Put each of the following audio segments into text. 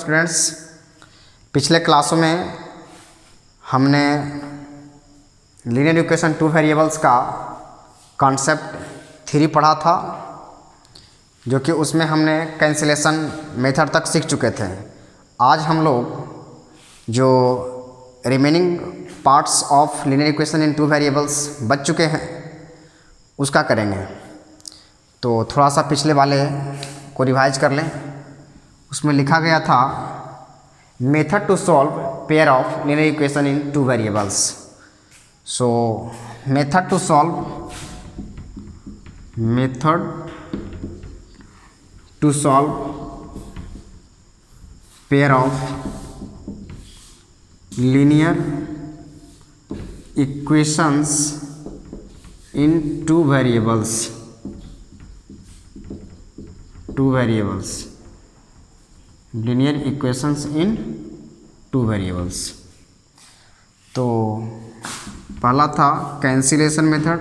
Students, पिछले क्लासों में हमने लीनियर इक्वेशन टू वेरिएबल्स का कॉन्सेप्ट 3 पढ़ा था, जो कि उसमें हमने कैंसिलेशन मेथड तक सीख चुके थे। आज हम लोग जो remaining parts of linear equation in two variables बच चुके हैं उसका करेंगे। तो थोड़ा सा पिछले वाले को रिवाइज कर लें। उसमें लिखा गया था method to solve pair of linear equation in two variables. So method to solve pair of linear equations in two variables linear equations in two variables. तो पहला था कैंसिलेशन मेथड,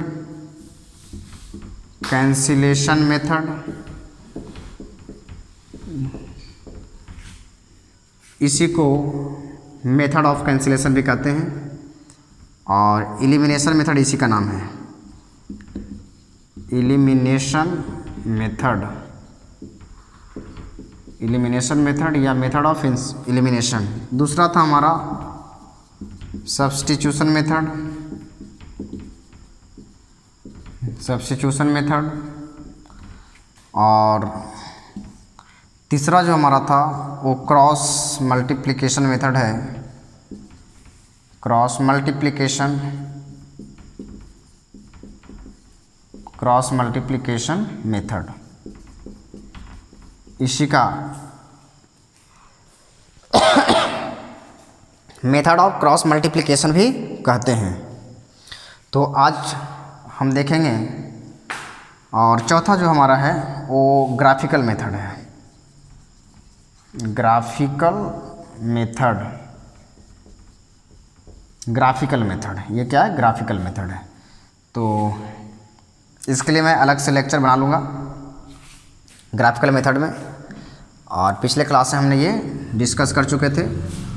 इसी को मेथड ऑफ कैंसिलेशन भी कहते हैं, और elimination method इसी का नाम है, एलिमिनेशन मेथड या मेथड ऑफ एलिमिनेशन। दूसरा था हमारा सब्स्टिट्यूशन मेथड, और तीसरा जो हमारा था वो क्रॉस मल्टीप्लिकेशन मेथड है, क्रॉस मल्टीप्लिकेशन मेथड। इसी का मेथड ऑफ क्रॉस मल्टीप्लिकेशन भी कहते हैं। तो आज हम देखेंगे। और चौथा जो हमारा है वो ग्राफिकल मेथड है, ग्राफिकल मेथड। ये क्या है? ग्राफिकल मेथड है। तो इसके लिए मैं अलग से लेक्चर बना लूँगा ग्राफिकल मेथड में, और पिछले क्लास में हमने ये डिस्कस कर चुके थे।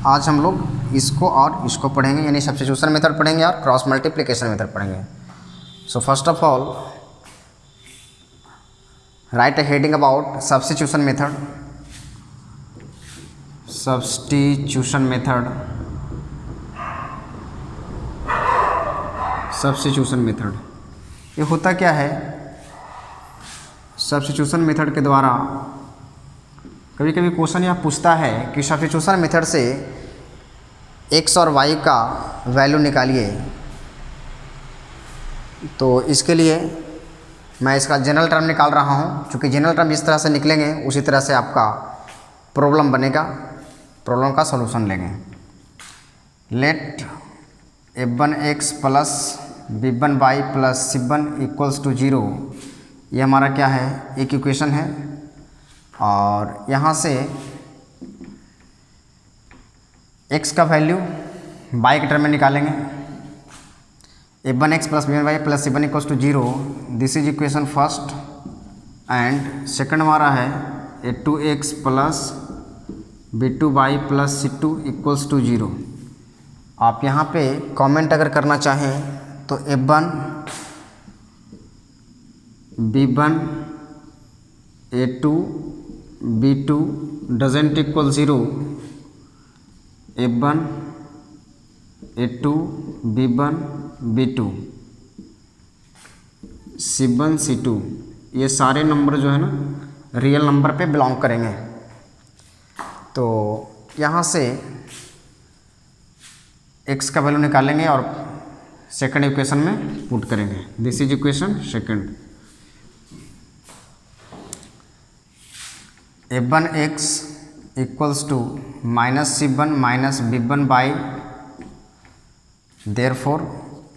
आज हम लोग इसको और इसको पढ़ेंगे, यानी सब्स्टिट्यूशन मेथड पढ़ेंगे और क्रॉस मल्टीप्लिकेशन मेथड पढ़ेंगे। So first of all right a heading about substitution method. ये होता क्या है? सब्स्टिट्यूशन मेथड के द्वारा कभी कभी क्वेश्चन यह पूछता है कि सब्स्टिट्यूशन मेथड से x और y का वैल्यू निकालिए। तो इसके लिए मैं इसका जनरल टर्म निकाल रहा हूँ। चूँकि जनरल टर्म जिस तरह से निकलेंगे उसी तरह से आपका प्रॉब्लम बनेगा, प्रॉब्लम का सॉल्यूशन लेंगे। Let f1x plus b1y plus c1 equals to 0, ये हमारा क्या है? एक इक्वेशन है। और यहाँ से x का वैल्यू y के टर्म में निकालेंगे। f1x plus b1y plus c1 equals to 0, this is equation first. And second हमारा है a2x plus b2y plus c2 equals to 0। आप यहाँ पे कमेंट अगर करना चाहें तो f1 b1 a2 b2 doesn't equal 0, f1 a2 b1 b2 c1 c2, ये सारे नंबर जो है ना रियल नंबर पे बिलोंग करेंगे। तो यहाँ से x का वैल्यू निकालेंगे और सेकंड इक्वेशन में पुट करेंगे। This is equation second. f1x equals to minus c1 minus b1y, therefore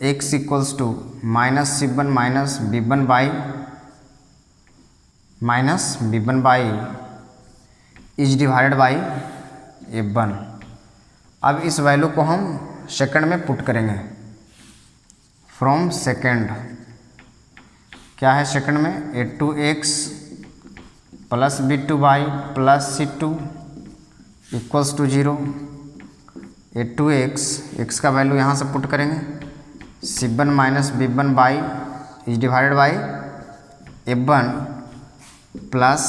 x equals to minus c1 minus b1y is divided by f1। अब इस वैल्यू को हम सेकंड में पुट करेंगे। फ्रॉम सेकंड क्या है सेकंड में? a2x plus b2y plus c2 equals to 0, A2x, x का वैल्यू यहाँ से पुट करेंगे, C1 minus B1 by is divided by A1 plus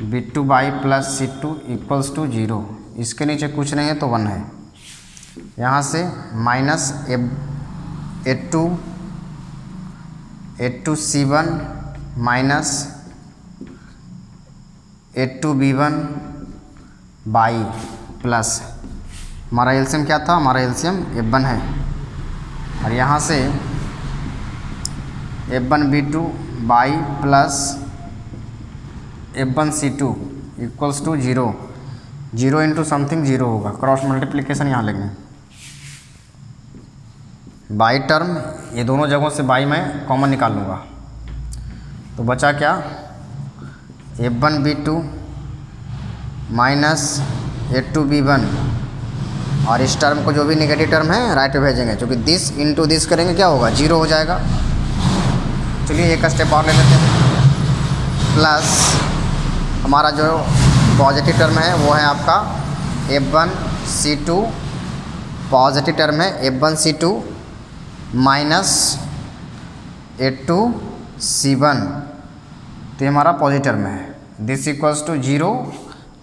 B2 by plus C2 equals to 0। इसके नीचे कुछ नहीं है तो 1 है। यहाँ से minus A2 C1 minus A2 B1 by plus हमारा एलसीएम क्या था, हमारा एलसीएम A1 है, और यहाँ से A1 B2 by plus A1 C2 equals to 0। 0 into something 0 होगा, क्रॉस मल्टीप्लिकेशन यहाँ लेंगे। बाई टर्म ये दोनों जगहों से बाई मैं कॉमन निकाल लूँगा, तो बचा क्या, A1 B2 minus A2 B1, और इस टर्म को जो भी नेगेटिव टर्म है राइट पे भेजेंगे, क्योंकि दिस इंटू दिस करेंगे क्या होगा, 0 हो जाएगा। चलिए एक स्टेप और ले लेते हैं, प्लस हमारा जो पॉजिटिव टर्म है वो है आपका A1 C2, पॉजिटिव टर्म है A1 C2 minus A2 C1, तो ये हमारा पॉजिटिव टर्म है। दिस इक्वल्स टू 0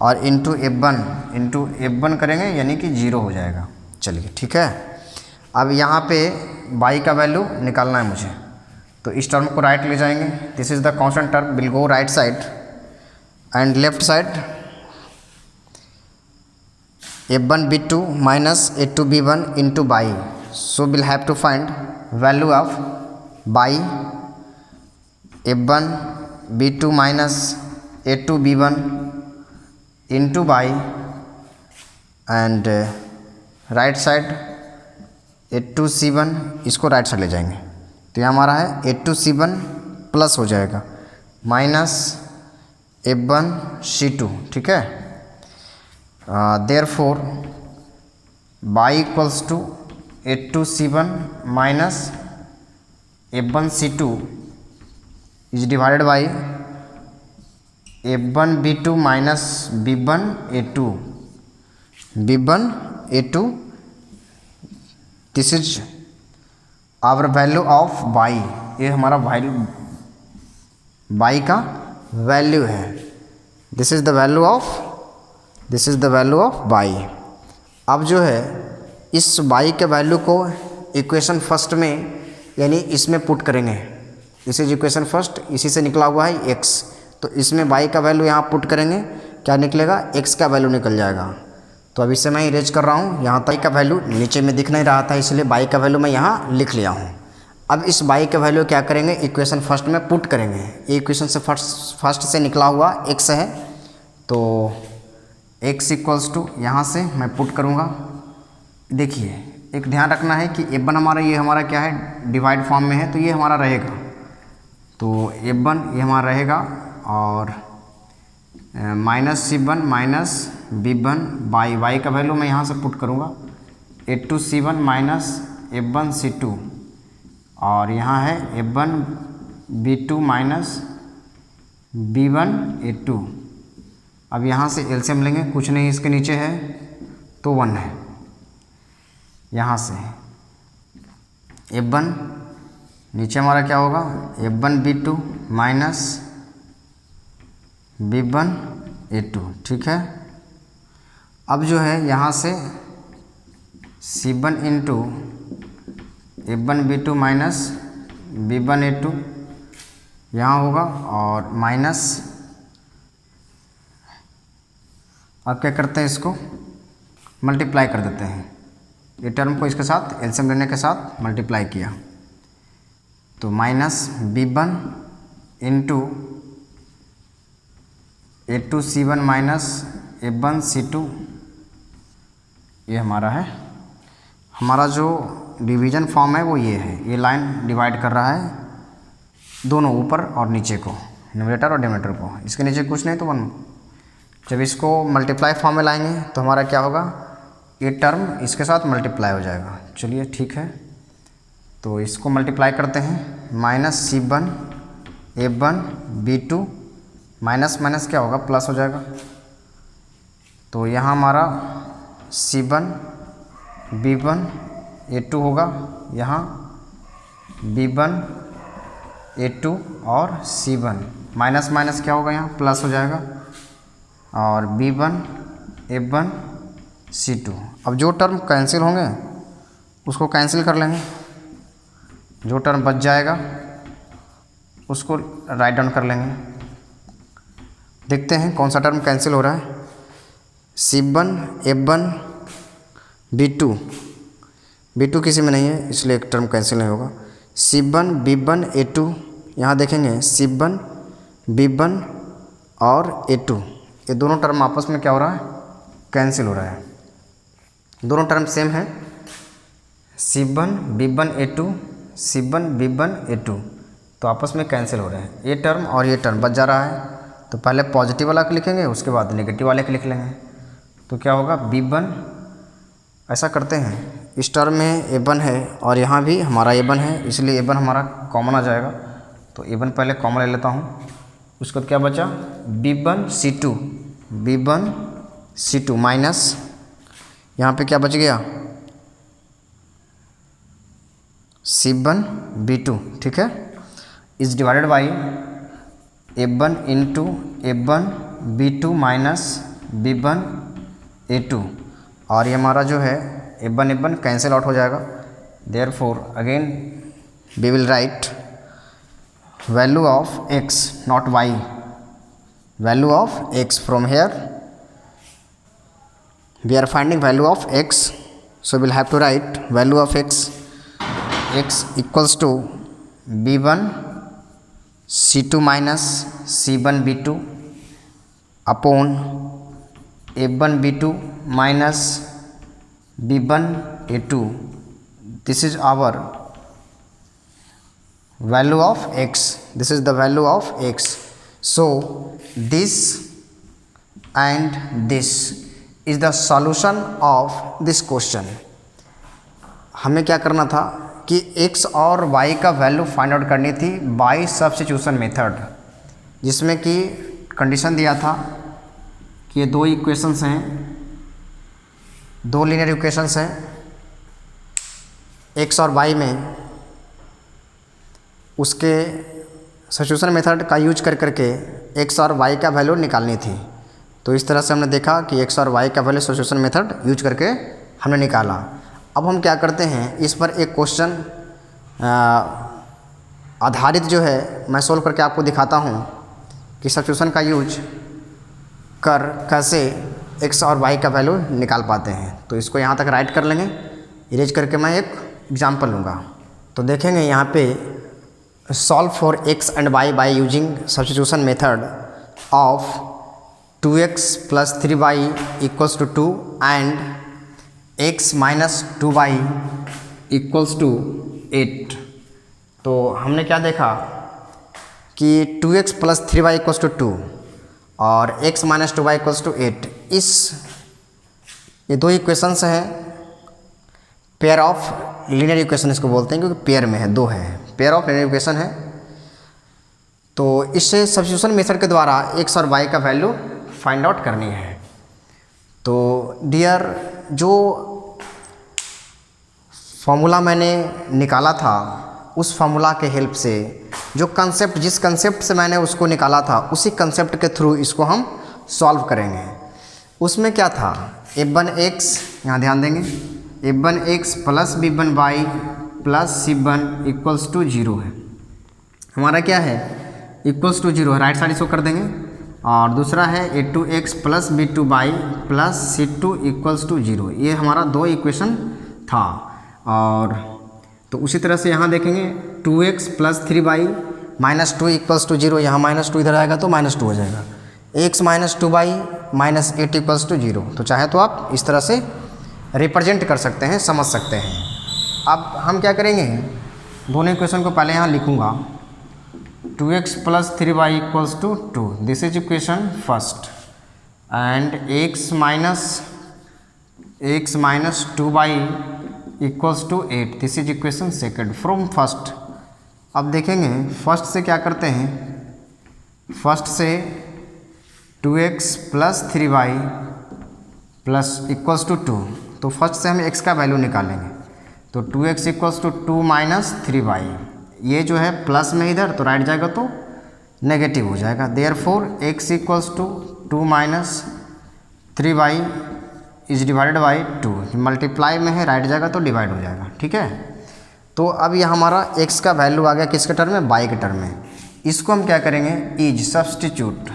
और इंटू F1 करेंगे यानी कि 0 हो जाएगा। चलिए ठीक है, अब यहाँ पे बाई का वैल्यू निकालना है मुझे, तो इस टर्म को राइट ले जाएंगे। This is the constant term, will go right side and left side A1 B2 minus A2 B1 into by, so will have to find value of by A1 B2 minus A2 B1 into by and right side A2 C1, इसको right side ले जाएंगे, तो यहाँ हमारा है A2 C1 plus हो जाएगा minus A1 C2, ठीक है। Therefore by equals to A2 C1 minus A1 C2 is divided by A1 B2 minus B1 A2, this is our value of by, ये हमारा वैल्यू बाई का value है। This is the value of by. अब जो है इस by के value को इक्वेशन फर्स्ट में यानी इसमें पुट करेंगे। दिस इज इक्वेशन फर्स्ट, इसी से निकला हुआ है x, तो इसमें बाई का वैल्यू यहाँ पुट करेंगे, क्या निकलेगा, x का वैल्यू निकल जाएगा। तो अभी से मैं इरेज कर रहा हूँ, यहाँ बाई का वैल्यू नीचे में दिख नहीं रहा था, इसलिए बाई का वैल्यू मैं यहाँ लिख लिया हूँ। अब इस बाई का वैल्यू क्या करेंगे, इक्वेशन फर्स्ट में पुट करेंगे। ये इक्वेशन से फर्स्ट से निकला हुआ x है, तो x इक्वल्स टू यहाँ से मैं पुट करूँगा। देखिए एक ध्यान रखना है कि A1 हमारा ये हमारा क्या है, डिवाइड फॉर्म में है, तो ये हमारा रहेगा, तो A1 ये हमारा रहेगा, और minus C1 minus B1 by y का वैल्यू मैं यहाँ से पुट करूँगा A2 C1 minus A1 C2, और यहाँ है A1 B2 minus B1 A2। अब यहाँ से एलसीएम लेंगे, कुछ नहीं इसके नीचे है तो 1 है। यहाँ से A1 नीचे हमारा क्या होगा, A1 B2 minus B1 A2, ठीक है। अब जो है यहाँ से C1 into A1 B2 minus B1 A2 यहाँ होगा, और माइनस, अब क्या करते हैं, इसको मल्टीप्लाई कर देते हैं। ये टर्म को इसके साथ एलसीएम लेने के साथ मल्टीप्लाई किया, तो minus B1 into A2 C1 minus A1 C2, ये हमारा है। हमारा जो डिवीज़न फॉर्म है वो ये है, ये लाइन डिवाइड कर रहा है दोनों ऊपर और नीचे को, न्यूमरेटर और डिनोमिनेटर को। इसके नीचे कुछ नहीं तो 1। जब इसको मल्टीप्लाई फॉर्म में लाएंगे तो हमारा क्या होगा, ये टर्म इसके साथ मल्टीप्लाई हो जाएगा। चलिए ठीक है, तो इसको मल्टीप्लाई करते हैं, minus C1 A1 B2 minus minus क्या होगा, प्लस हो जाएगा, तो यहाँ हमारा C1 B1 A2 होगा, यहाँ B1 A2 और C1 माइनस माइनस क्या होगा, यहाँ प्लस हो जाएगा, और B1 A1 C2। अब जो टर्म कैंसिल होंगे उसको कैंसिल कर लेंगे, जो टर्म बच जाएगा उसको राइट डाउन कर लेंगे। देखते हैं कौन सा टर्म कैंसिल हो रहा है। C1 A1 B2 किसी में नहीं है इसलिए एक टर्म कैंसिल नहीं होगा। C1 B1 A2, यहाँ देखेंगे C1 B1 और A2, ये दोनों टर्म आपस में क्या हो रहा है, कैंसिल हो रहा है। दोनों टर्म सेम है, C1 B1 A2 C1 B1 A2, तो आपस में कैंसिल हो रहे हैं। ये टर्म और ये टर्म बच जा रहा है, तो पहले पॉजिटिव वाला लिखेंगे, उसके बाद नेगेटिव वाले लिख लेंगे। तो क्या होगा, B1, ऐसा करते हैं, इस टर्म में A1 है और यहाँ भी हमारा A1 है, इसलिए A1 हमारा कॉमन आ जाएगा। तो A1 पहले कॉमन ले लेता हूँ। उसके बाद क्या बचा, B1 C2 माइनस यहाँ पे क्या बच गया, C1 B2, ठीक है, is divided by A1 into A1 B2 minus B1 A2, और ये हमारा जो है A1 कैंसिल आउट हो जाएगा। Therefore again we will write value of x not y, value of x from here we are finding value of x, so we'll have to write value of x equals to B1 C2 minus C1 B2 upon A1 B2 minus B1 A2. This is our value of x, this is the value of x. So this and this is the solution of this question. हमें क्या करना था कि x और y का value find out करनी थी bye substitution method, जिसमें कि कंडीशन दिया था कि ये दो इक्वेशंस हैं, दो लीनियर इक्वेशंस हैं, x और y में उसके सब्स्टिट्यूशन मेथड का यूज कर करके x और y का वैल्यू निकालनी थी। तो इस तरह से हमने देखा कि x और y का वैल्यू सब्स्टिट्यूशन मेथड यूज करके हमने निकाला। अब हम क्या करते हैं, इस पर एक क्वेश्चन आधारित जो है मैं सोल्व करके आपको दिखाता हूँ कि सब्स्टिट्यूशन का यूज कर कैसे x और y का वैल्यू निकाल पाते हैं। तो इसको यहाँ तक राइट कर लेंगे, इरेज करके मैं एक एग्जाम्पल लूँगा। तो देखेंगे यहाँ पे solve for x and y by using substitution method of 2x plus 3y equals to 2 and x minus 2y equals to 8। तो हमने क्या देखा कि 2x plus 3y equals to 2 और x minus 2y equals to 8, ये दो equations हैं, pair of linear equation इसको बोलते हैं, क्योंकि पेयर में है, दो है, पेयर ऑफ लीनियर इक्वेशन है। तो इससे सब्स्टिट्यूशन मेथड के द्वारा x और y का वैल्यू फाइंड आउट करनी है। तो डियर, जो फॉर्मूला मैंने निकाला था उस फॉर्मूला के हेल्प से, जो कंसेप्ट, जिस कंसेप्ट से मैंने उसको निकाला था उसी कंसेप्ट के थ्रू इसको हम सॉल्व करेंगे। उसमें क्या था, A1x, यहाँ ध्यान देंगे, A1x plus B1y plus C1 equals to 0 है, हमारा क्या है, इक्वल्स टू 0 है, राइट साइड इसको कर देंगे। और दूसरा है A2x plus B2y plus C2 equals to 0, ये हमारा दो इक्वेशन था। और तो उसी तरह से यहाँ देखेंगे 2x plus 3y minus 2 equals to 0, यहाँ माइनस 2 इधर आएगा तो माइनस 2 हो जाएगा, x minus 2y minus 8 equals to 0। तो चाहे तो आप इस तरह से रिप्रेजेंट कर सकते हैं, समझ सकते हैं। अब हम क्या करेंगे, दोनों इक्वेशन को पहले यहाँ लिखूँगा, 2x plus 3y equals to 2, this is equation first, and x minus 2y equals to 8, this is equation second from first। अब देखेंगे फर्स्ट से क्या करते हैं, फर्स्ट से 2x plus 3y plus equals to 2, तो फर्स्ट से हम x का वैल्यू निकालेंगे, तो 2x equals to 2 minus 3y, ये जो है प्लस में इधर तो राइट जाएगा तो नेगेटिव हो जाएगा, therefore x equals to 2 minus 3y is divided by 2, multiply में है राइट जाएगा तो डिवाइड हो जाएगा, ठीक है। तो अब ये हमारा x का वैल्यू आ गया किसके टर्म में, y के टर्म में। इसको हम क्या करेंगे, इज सब्स्टिट्यूटेड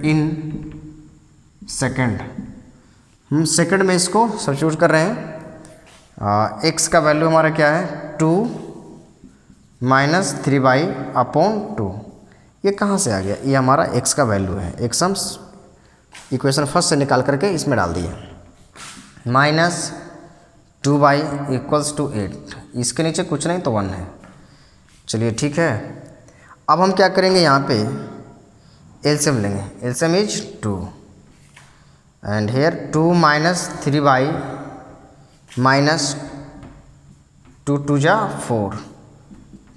इन सेकेंड, हम सेकेंड में इसको सब्स्टिट्यूट कर रहे हैं। x का वैल्यू हमारा क्या है 2 माइनस 3y अपॉन 2, ये कहाँ से आ गया, ये हमारा x का वैल्यू है, x हम इक्वेशन फर्स्ट से निकाल करके इसमें डाल दिए, माइनस 2y इक्वल्स टू 8, इसके नीचे कुछ नहीं तो 1 है, चलिए ठीक है। अब हम क्या करेंगे, यहाँ पे एलसीएम लेंगे, LCM is 2 and here 2 minus 3y minus 2 2 जा 4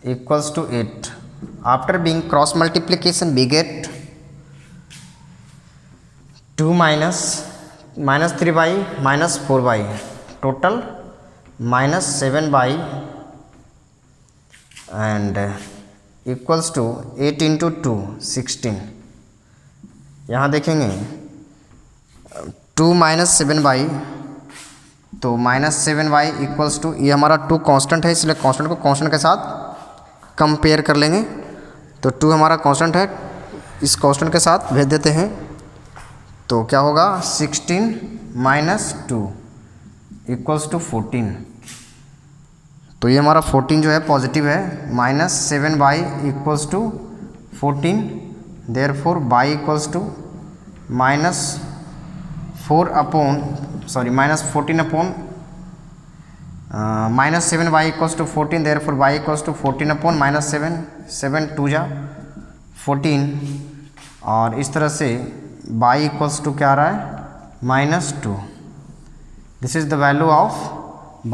equals to 8, after being cross multiplication we get 2 minus 3y minus 4y total minus 7y and equals to 8 into 2 16, यहाँ देखेंगे 2 माइनस 7y, तो माइनस 7y इक्वल्स टू, ये हमारा 2 constant है इसलिए constant को constant के साथ कंपेयर कर लेंगे, तो 2 हमारा कांस्टेंट है, इस कांस्टेंट के साथ भेज देते हैं, तो क्या होगा 16 माइनस 2 इक्वल्स टू 14, तो ये हमारा 14 जो है पॉजिटिव है, minus 7y equals to 14, therefore y equals to minus 14 upon minus 7y equals to 14, therefore y equals to 14 upon minus 7 2 जा 14, और इस तरह से y इक्वल्स टू क्या आ रहा है minus 2। This is the value of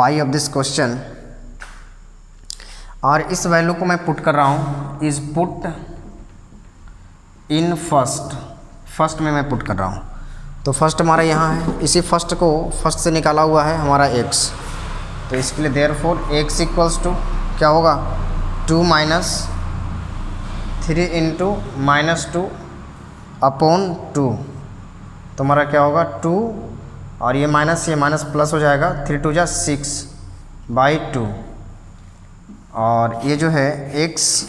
y of this question, और इस वैल्यू को मैं पुट कर रहा हूँ, इज पुट इन फर्स्ट में मैं पुट कर रहा हूँ, तो फर्स्ट हमारा यहाँ है, इसी फर्स्ट को फर्स्ट से निकाला हुआ है हमारा x, तो इसके लिए देयरफॉर x इक्वल्स टू क्या होगा 2 माइनस 3 इंटू माइनस 2 अपॉन 2, तो हमारा क्या होगा 2 और ये माइनस प्लस हो जाएगा, 3 2 जा 6 बाई 2, और ये जो है x,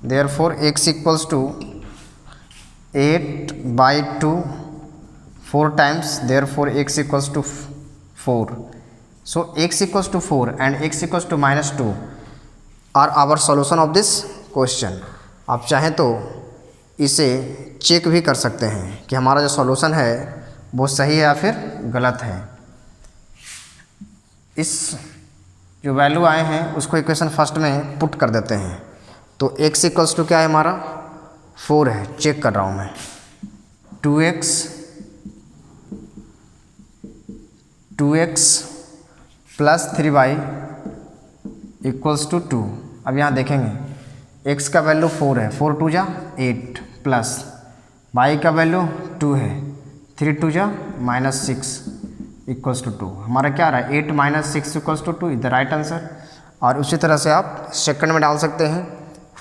therefore x equals to 8 by 2 4 times, therefore x equals to 4, so x equals to 4 and x equals to minus 2 are our solution of this question। आप चाहें तो इसे चेक भी कर सकते हैं कि हमारा जो सॉल्यूशन है वो सही है या फिर गलत है। इस जो वैल्यू आए हैं उसको इक्वेशन फर्स्ट में पुट कर देते हैं, तो x इक्वल्स टू क्या है हमारा 4 है, चेक कर रहा हूँ मैं, 2x plus 3y equals to 2। अब यहाँ देखेंगे x का वैल्यू 4 है, 4 2 जा 8 प्लस y का वैल्यू 2 है, 3 2 जा माइनस 6 इक्वल्स टू 2, हमारा क्या आ रहा है 8 minus 6 equals to 2 is the right answer. और उसी तरह से आप सेकंड में डाल सकते हैं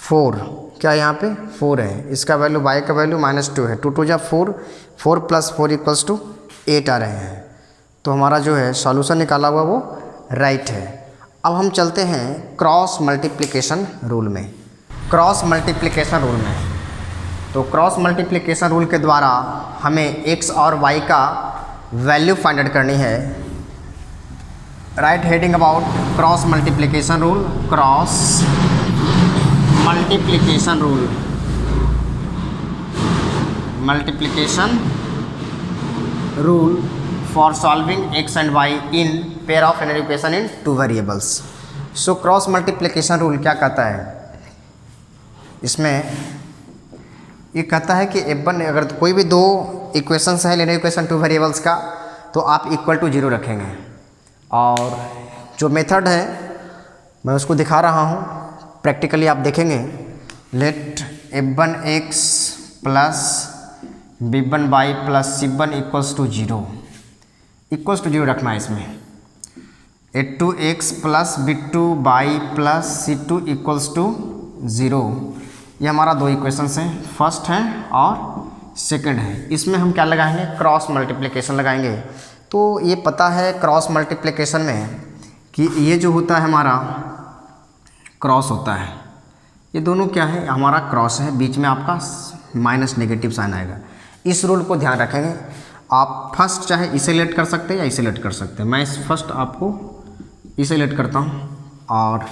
4, क्या यहाँ पे 4 है, इसका वैल्यू y का वैल्यू माइनस 2 है, 2 2 जा 4, 4 प्लस 4 इक्वल्स टू 8 आ रहे हैं, तो हमारा जो है सॉल्यूशन निकाला हुआ वो राइट है। अब हम चलते हैं क्रॉस मल्टीप्लिकेशन रूल में। क्रॉस मल्टीप्लिकेशन रूल में, तो क्रॉस मल्टीप्लिकेशन रूल के द्वारा हमें x और y का वैल्यू फाइंड आउट करनी है। Right heading about cross multiplication rule, cross multiplication rule, multiplication rule for solving x and y in pair of linear equation in 2 variables। so cross multiplication rule क्या कहता है, इसमें ये कहता है कि f1 अगर कोई भी दो इक्वेशंस है लिनियर इक्वेशन 2 वेरिएबल्स का, तो आप इक्वल टू 0 रखेंगे, और जो मेथड है मैं उसको दिखा रहा हूँ, प्रैक्टिकली आप देखेंगे let f1 x plus b1 y plus c1 equals to zero, equals to zero रखना है इसमें। a2 x plus b2 y plus c2 equals to zero. ये हमारा दो इक्वेशंस हैं, फर्स्ट है और सेकंड है। इसमें हम क्या लगाएंगे, क्रॉस मल्टीप्लिकेशन लगाएंगे। तो ये पता है क्रॉस मल्टीप्लिकेशन में कि ये जो होता है हमारा क्रॉस होता है, ये दोनों क्या है, हमारा क्रॉस है, बीच में आपका माइनस नेगेटिव साइन आएगा। इस रूल को ध्यान रखेंगे। आप फर्स्ट चाहे इसे लेट कर सकते हैं या इसे लेट कर सकते हैं। मैं इस फर्स्ट आपको इसे लेट करता हूँ और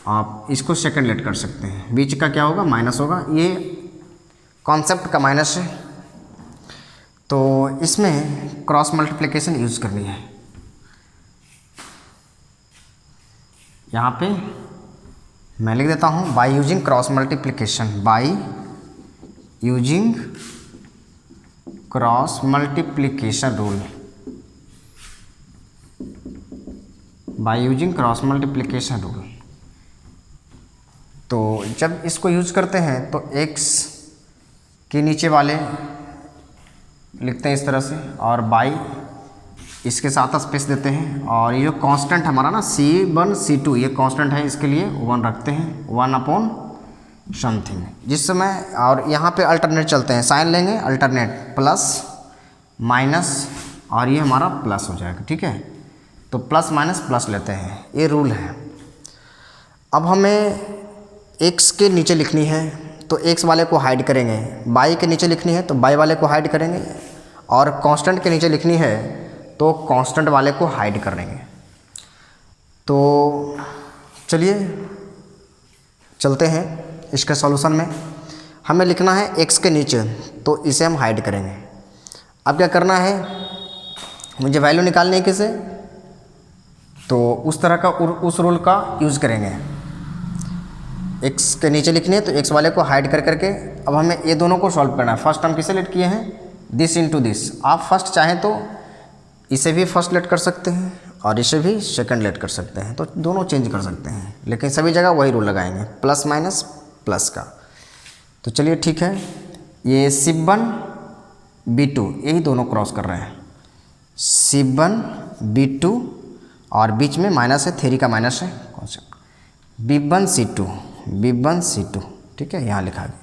आप इसको सेकंड लेट कर सकते हैं। बीच का क्या होगा, माइनस होगा। ये कॉन्सेप्ट का माइनस है, तो इसमें क्रॉस मल्टीप्लिकेशन यूज़ करनी है। यहाँ पे मैं लिख देता हूँ by using cross multiplication, by using cross multiplication rule, by using cross multiplication rule. तो जब इसको यूज करते हैं तो x के नीचे वाले लिखते हैं इस तरह से और y इसके साथ स्पेस देते हैं, और ये जो कांस्टेंट हमारा ना c1 c2 ये कांस्टेंट है, इसके लिए 1 रखते हैं, 1 अपॉन समथिंग। जिस समय और यहाँ पे अल्टरनेट चलते हैं, साइन लेंगे अल्टरनेट, प्लस माइनस और ये हमारा प्लस हो जाएगा। ठीक है, तो प्लस माइनस प्लस लेते हैं, ये रूल है। अब हमें x के नीचे लिखनी है तो x वाले को हाइड करेंगे, y के नीचे लिखनी है तो y वाले को हाइड करेंगे, और कांस्टेंट के नीचे लिखनी है तो कांस्टेंट वाले को हाइड कर देंगे। तो चलिए चलते हैं इसके सॉल्यूशन में। हमें लिखना है x के नीचे, तो इसे हम हाइड करेंगे। अब क्या करना है, मुझे वैल्यू निकालनी है किसे, तो उस तरह का उस रूल का यूज़ करेंगे। x के नीचे लिखनी है तो x वाले को हाइड कर करके अब हमें ये दोनों को सॉल्व करना है। फर्स्ट हम किसे लेट किए हैं, दिस इनटू दिस। आप फर्स्ट चाहें तो इसे भी फर्स्ट लेट कर सकते हैं और इसे भी सेकंड लेट कर सकते हैं, तो दोनों चेंज कर सकते हैं, लेकिन सभी जगह वही रूल लगाएंगे, प्लस माइनस प्लस का। तो चलिए ठीक है, ये c1 b2 यही दोनों क्रॉस कर रहे हैं, c1 b2 और बीच में माइनस है, थ्री का माइनस है, b1 c2, ठीक है, यहाँ लिखा गया।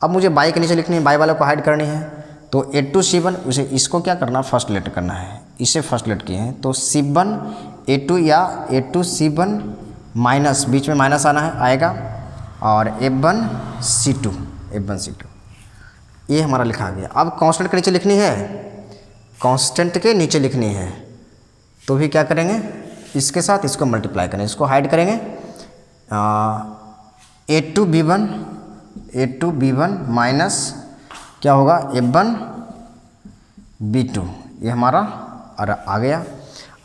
अब मुझे y के नीचे लिखनी है, y वाले को हाइड करनी है, तो a2 c1 उसे इसको क्या करना, फर्स्ट लेट करना है, इसे फर्स्ट लेट किए हैं, तो c1 a2 या a2 c1 माइनस, बीच में माइनस आना है, आएगा, और f1 c2 ये हमारा लिखा गया। अब कांस्टेंट के नीचे लिखनी है, कांस्टेंट के नीचे लिखनी है, तो भी क्या करेंगे, इसके साथ इसको मल्टीप्लाई करेंगे, इसको हाइड करेंगे, a2 b1 माइनस क्या होगा, f1 b2, ये हमारा और आ गया।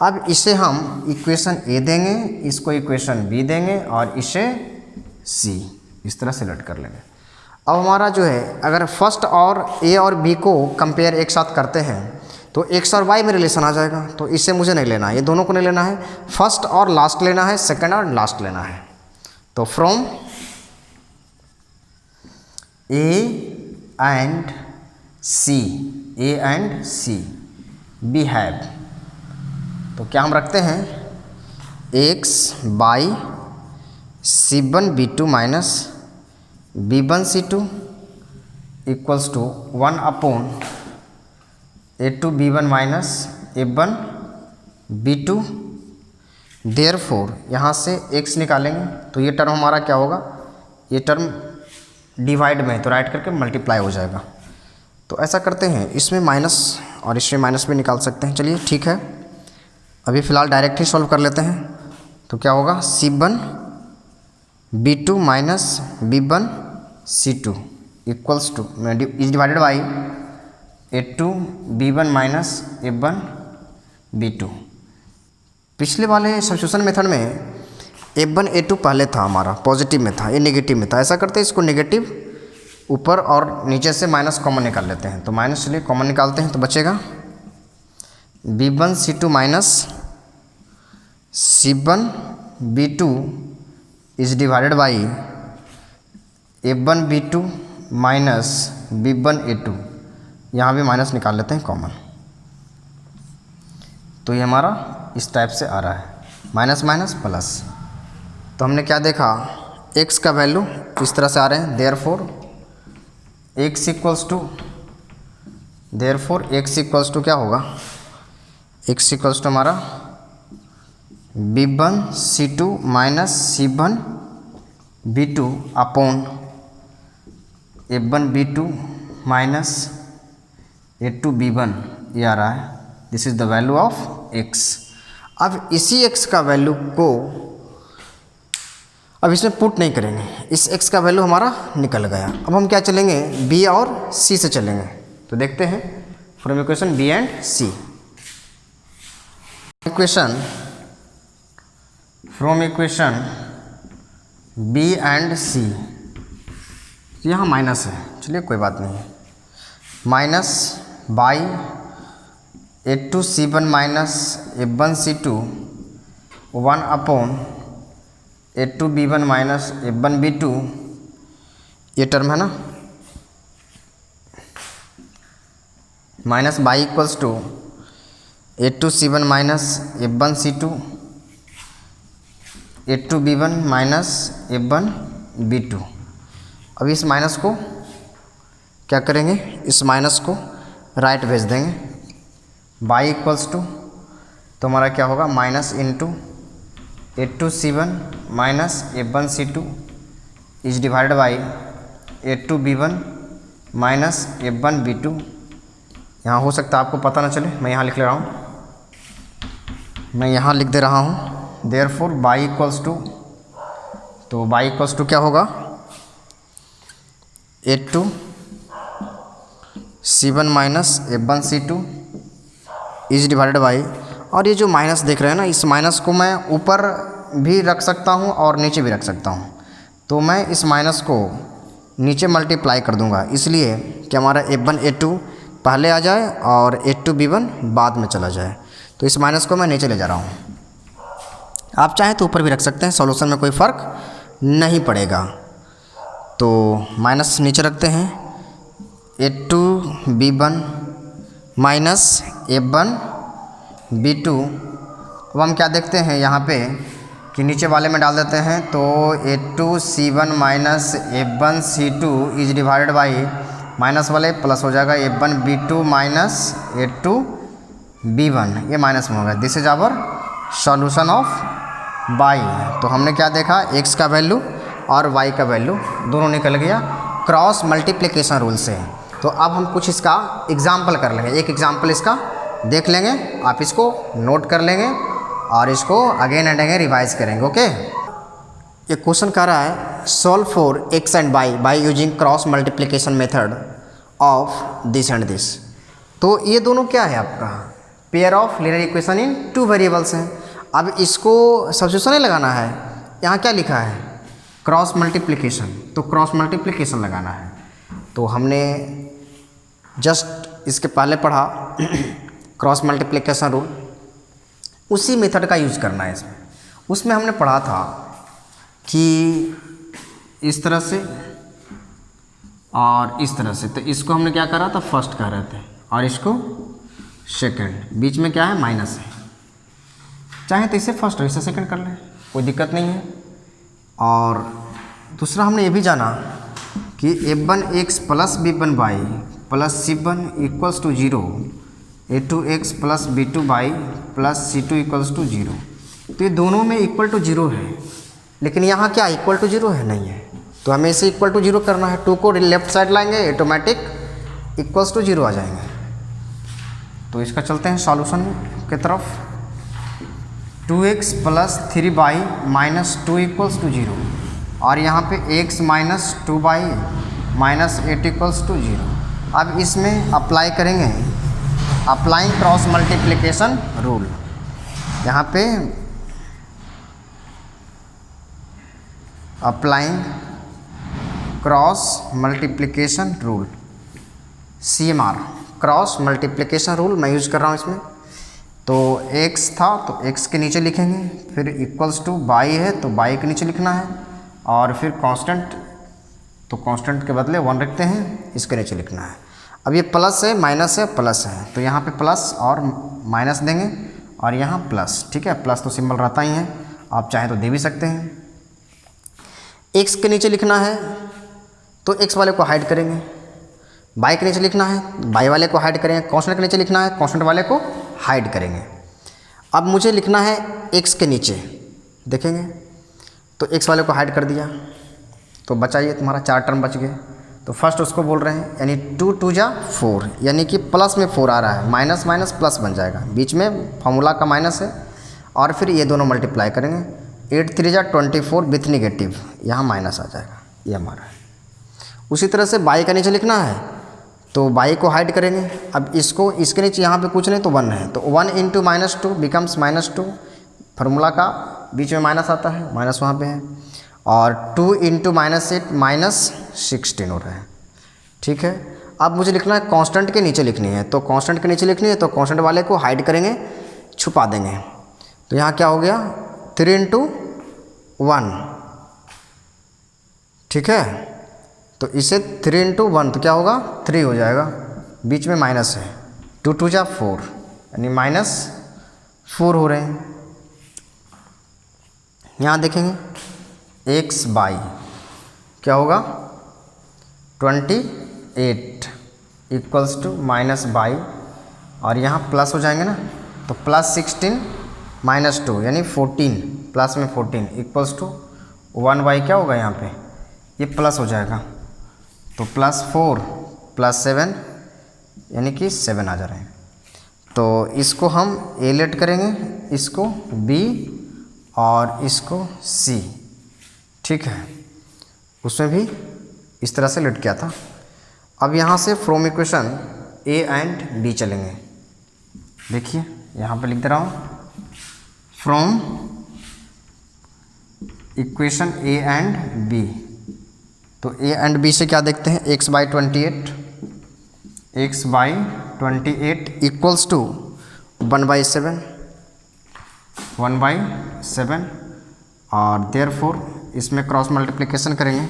अब इसे हम इक्वेशन a देंगे, इसको इक्वेशन b देंगे और इसे c, इस तरह से सेलेक्ट कर लेंगे। अब हमारा जो है, अगर फर्स्ट और a और b को कंपेयर एक साथ करते हैं तो x और y में रिलेशन आ जाएगा, तो इससे मुझे नहीं लेना है, ये दोनों को नहीं लेना है, फर्स्ट और लास्ट लेना है, सेकंड और लास्ट लेना है। तो from a and c we have, तो क्या हम रखते हैं, x by c1 b2 minus b1 c2 equals to 1 upon a2 b1 minus f1 b2। Therefore यहाँ से x निकालेंगे तो ये टर्म हमारा क्या होगा, ये टर्म डिवाइड में, तो राइट करके मल्टीप्लाई हो जाएगा। तो ऐसा करते हैं, इसमें माइनस और इसमें माइनस भी निकाल सकते हैं। चलिए ठीक है, अभी फ़िलहाल डायरेक्ट ही सॉल्व कर लेते हैं। तो क्या होगा, c1 b2 minus b1 c2 equals two is divided by a2 b1 minus f1 b2। पिछले वाले सब्स्टिट्यूशन मेथड में f1 a2 पहले था हमारा, पॉजिटिव में था, ये नेगेटिव में था। ऐसा करते हैं, इसको नेगेटिव ऊपर और नीचे से माइनस कॉमन निकाल लेते हैं। तो माइनस चलिए कॉमन निकालते हैं, तो बचेगा b1 c2 minus c1 b2 is divided by A1B2 minus B1A2, यहाँ भी माइनस निकाल लेते हैं कॉमन, तो ये हमारा इस टाइप से आ रहा है, माइनस माइनस प्लस। तो हमने क्या देखा, x का वैल्यू इस तरह से आ रहे हैं, देयरफॉर x इक्वल्स टू क्या होगा, x इक्वल्स टू हमारा B1C2 minus C1B2 upon A1B2 minus A2B1, ये आ रहा है। This is the value of x। अब इसी x का वैल्यू को अब इसमें पुट नहीं करेंगे, इस x का वैल्यू हमारा निकल गया। अब हम क्या चलेंगे, b और c से चलेंगे। तो देखते हैं from equation b and c, from equation b and c, यहाँ माइनस है, चलिए कोई बात नहीं है, minus by A2C1 minus A1C2 1 upon A2B1 minus A1B2, ये टर्म है ना, minus by equals to A2C1 minus A1C2 A2B1 minus A1B2। अब इस माइनस को क्या करेंगे, इस माइनस को राइट भेज देंगे, बाई इक्वल्स टू, तो हमारा क्या होगा, minus into A2C1 minus A1C2 is divided by A2B1 minus A1B2। यहाँ हो सकता है आपको पता ना चले, मैं यहाँ लिख ले रहा हूँ, मैं यहाँ लिख दे रहा हूँ, देयरफॉर बाई इक्वल्स टू, तो बाई इक्वल्स टू क्या होगा, A2C1 minus A1C2 is divided by, और ये जो माइनस देख रहे हैं ना, इस माइनस को मैं ऊपर भी रख सकता हूँ और नीचे भी रख सकता हूँ, तो मैं इस माइनस को नीचे मल्टीप्लाई कर दूंगा, इसलिए कि हमारा A1A2 पहले आ जाए और A2B1 बाद में चला जाए। तो इस माइनस को मैं नीचे ले जा रहा हूँ, आप चाहें तो ऊपर भी रख सकते हैं, सॉल्यूशन में कोई फ़र्क नहीं पड़ेगा। तो माइनस नीचे रखते हैं, A2B1 माइनस A1B2। अब हम क्या देखते हैं यहाँ पे कि नीचे वाले में डाल देते हैं, तो A2C1 minus A1C2 is divided by, minus वाले प्लस हो जाएगा, A1B2 माइनस A2B1, ये माइनस में होगा। This is our solution of y। तो हमने क्या देखा, x का वैल्यू और y का वैल्यू दोनों निकल गया क्रॉस मल्टीप्लिकेशन रूल से। तो अब हम कुछ इसका एग्जाम्पल कर लेंगे, एक एग्जाम्पल इसका देख लेंगे, आप इसको नोट कर लेंगे और इसको अगेन एंड अगेन रिवाइज करेंगे। ओके, ये क्वेश्चन कह रहा है solve for x and y by using cross multiplication method of this and this. तो ये दोनों क्या है, आपका pair of linear equation in two variables हैं। अब इसको सब्स्टिट्यूशन नहीं लगाना है, यहाँ क्या लिखा है, क्रॉस मल्टीप्लिकेशन, तो क्रॉस मल्टीप्लिकेशन लगाना है। तो हमने जस्ट इसके पहले पढ़ा क्रॉस मल्टीप्लिकेशन रूल, उसी मेथड का यूज़ करना है इसमें। उसमें हमने पढ़ा था कि इस तरह से और इस तरह से, तो इसको हमने क्या करा था, फर्स्ट कह रहे थे और इसको सेकंड, बीच में क्या है, माइनस है। चाहे तो इसे फर्स्ट और इसे सेकंड कर लें, कोई दिक्कत नहीं है। और दूसरा हमने ये भी जाना कि A1x plus B1y plus C1 equals to 0, A2x plus B2y plus C2 equals to 0। तो ये दोनों में इक्वल टू 0 है, लेकिन यहाँ क्या इक्वल टू 0 है, नहीं है। तो हमें इसे इक्वल टू 0 करना है, 2 को लेफ्ट साइड लाएंगे, ऑटोमेटिक इक्वल्स टू 0 आ जाएंगे। तो इसका चलते हैं सॉल्यूशन की तरफ। 2x plus 3y minus 2 equals to 0, और यहाँ पे x minus 2y minus 8 equals to 0। अब इसमें अप्लाई करेंगे, अप्लाइंग क्रॉस मल्टीप्लिकेशन रूल। यहाँ पे applying cross multiplication rule, CMR, cross multiplication rule मैं यूज़ कर रहा हूँ इसमें। तो x था तो x के नीचे लिखेंगे, फिर इक्वल्स टू y है तो y के नीचे लिखना है, और फिर कांस्टेंट तो कांस्टेंट के बदले 1 रखते हैं, इसके नीचे लिखना है। अब ये प्लस है, माइनस है, प्लस है, तो यहाँ पे प्लस और माइनस देंगे और यहाँ प्लस। ठीक है, प्लस तो सिंबल रहता ही है, आप चाहें तो दे भी सकते हैं। एक्स के नीचे लिखना है तो एक्स वाले को हाइड करेंगे, बाई के नीचे लिखना है बाई वाले को हाइड करेंगे, कांस्टेंट के नीचे लिखना है कांस्टेंट वाले को हाइड करेंगे। अब मुझे लिखना है एक्स के नीचे, देखेंगे तो एक्स वाले को हाइड कर दिया, तो बचा ये तुम्हारा 4 टर्म बच गए। तो फर्स्ट उसको बोल रहे हैं, यानी 2 2 जा 4, यानी कि प्लस में 4 आ रहा है, माइनस माइनस प्लस बन जाएगा, बीच में फॉर्मूला का माइनस है, और फिर ये दोनों मल्टीप्लाई करेंगे। 8 3 जा 24 विथ निगेटिव, यहाँ माइनस आ जाएगा, ये हमारा है। उसी तरह से बाई का नीचे लिखना है तो बाई को हाइड करेंगे। अब इसको इसके नीचे यहाँ पे कुछ नहीं तो 1 है, तो 1 इंटू -2 बिकम्स -2, फार्मूला का बीच में माइनस आता है, माइनस वहाँ पे है, और 2 इंटू -8 -16 हो रहा है। ठीक है, अब मुझे लिखना है कांस्टेंट के नीचे लिखनी है, तो कांस्टेंट के नीचे लिखनी है तो कांस्टेंट वाले को हाइड करेंगे, छुपा देंगे। तो यहाँ क्या हो गया 3 इंटू 1। ठीक है, तो इसे 3 इंटू 1 तो क्या होगा 3 हो जाएगा, बीच में माइनस है, 2 2 जा 4 यानी -4 हो रहे हैं। यहाँ देखेंगे एक्स बाई क्या होगा 28 इक्वल्स टू माइनस बाई, और यहाँ प्लस हो जाएंगे ना, तो +16 -2 यानी 14, प्लस में 14 इक्वल्स टू 1 बाई क्या होगा यहाँ पे ये प्लस हो जाएगा, तो +4 +7 यानी कि 7 आ जा रहे हैं। तो इसको हम ए लेट करेंगे, इसको बी और इसको सी। ठीक है, उसमें भी इस तरह से लेट किया था। अब यहाँ से from equation A and B चलेंगे। देखिए यहाँ पे लिख दे रहा हूँ, from equation A and B. तो ए एंड बी से क्या देखते हैं, x बाई 28 इक्वल्स टू 1/7 और देयरफॉर इसमें क्रॉस मल्टीप्लिकेशन करेंगे,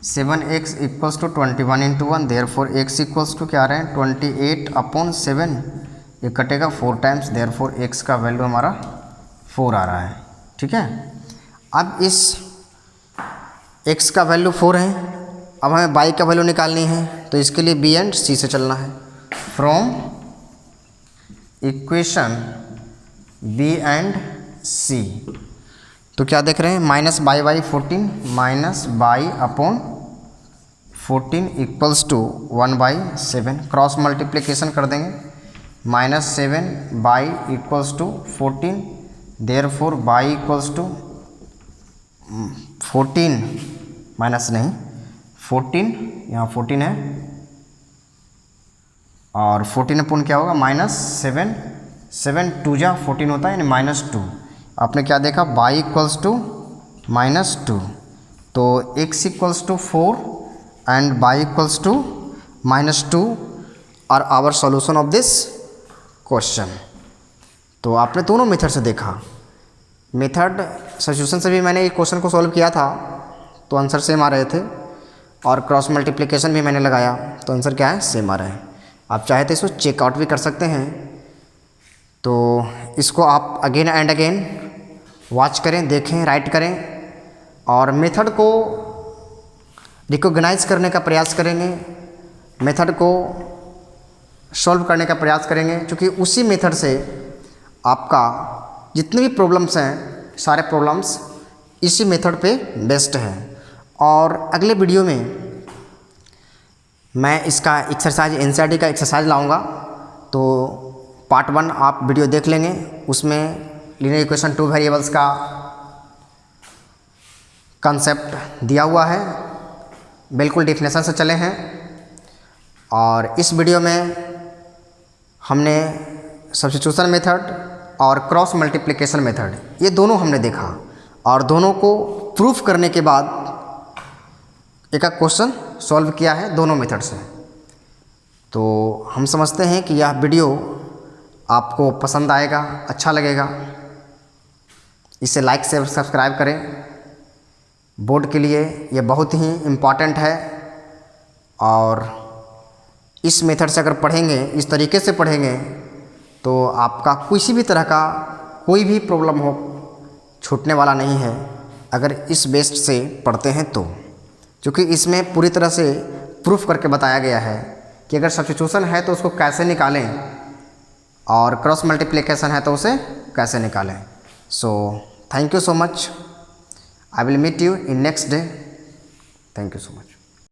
7x equals to 21 into 1, therefore x equals to क्या आ रहे हैं 28/7, ये कटेगा 4 टाइम्स, देयरफॉर x का वैल्यू हमारा 4 आ रहा है। ठीक है, अब इस x का वैल्यू 4 है, अब हमें y का वैल्यू निकालनी है, तो इसके लिए b एंड c से चलना है। From equation b and c, तो क्या देख रहे हैं -14 -14 इक्वल्स टू 1/7, क्रॉस मल्टीप्लिकेशन कर देंगे, -7 equals to 14, therefore y equals to 14 minus नहीं 14, यहाँ 14 है, और 14 अपोन क्या होगा -7 7 2 जा 14 होता है यानी -2। आपने क्या देखा y इक्वल्स टू -2, तो x equals to 4 and y equals to -2 और our solution of this question. तो आपने दोनों मेथड से देखा, मेथड सब्स्टिट्यूशन से भी मैंने एक क्वेश्चन को सॉल्व किया था तो आंसर सेम आ रहे थे, और क्रॉस मल्टीप्लिकेशन भी मैंने लगाया तो आंसर क्या है सेम आ रहा है। आप चाहे तो इसको चेकआउट भी कर सकते हैं, तो इसको आप अगेन एंड अगेन वॉच करें, देखें, राइट करें, और मेथड को रिकॉग्नाइज करने का प्रयास करेंगे, मेथड को सॉल्व करने का प्रयास करेंगे, क्योंकि उसी मेथड से आपका जितने भी प्रॉब्लम्स हैं सारे प्रॉब्लम्स इसी मेथड पे बेस्ड हैं। और अगले वीडियो में मैं इसका एक्सरसाइज एनसीईआरटी का एक्सरसाइज लाऊंगा, तो पार्ट 1 आप वीडियो देख लेंगे, उसमें लीनियर इक्वेशन 2 वेरिएबल्स का कंसेप्ट दिया हुआ है, बिल्कुल डेफिनेशन से चले हैं। और इस वीडियो में हमने सब्स्टिट्यूशन मेथड और क्रॉस मल्टीप्लिकेशन मेथड ये दोनों हमने देखा, और दोनों को प्रूफ करने के बाद एक क्वेश्चन सॉल्व किया है दोनों मेथड से। तो हम समझते हैं कि यह वीडियो आपको पसंद आएगा, अच्छा लगेगा। इसे लाइक से सब्सक्राइब करें, बोर्ड के लिए ये बहुत ही इम्पॉर्टेंट है। और इस मेथड से अगर पढ़ेंगे, इस तरीके से पढ़ेंगे, तो आपका किसी भी तरह का कोई भी प्रॉब्लम हो छूटने वाला नहीं है अगर इस बेस्ड से पढ़ते हैं तो। क्योंकि इसमें पूरी तरह से प्रूफ करके बताया गया है कि अगर सब्स्टिट्यूशन है तो उसको कैसे निकालें और क्रॉस मल्टीप्लिकेशन है तो उसे कैसे निकालें। So thank you so much. I will meet you in next day. Thank you so much.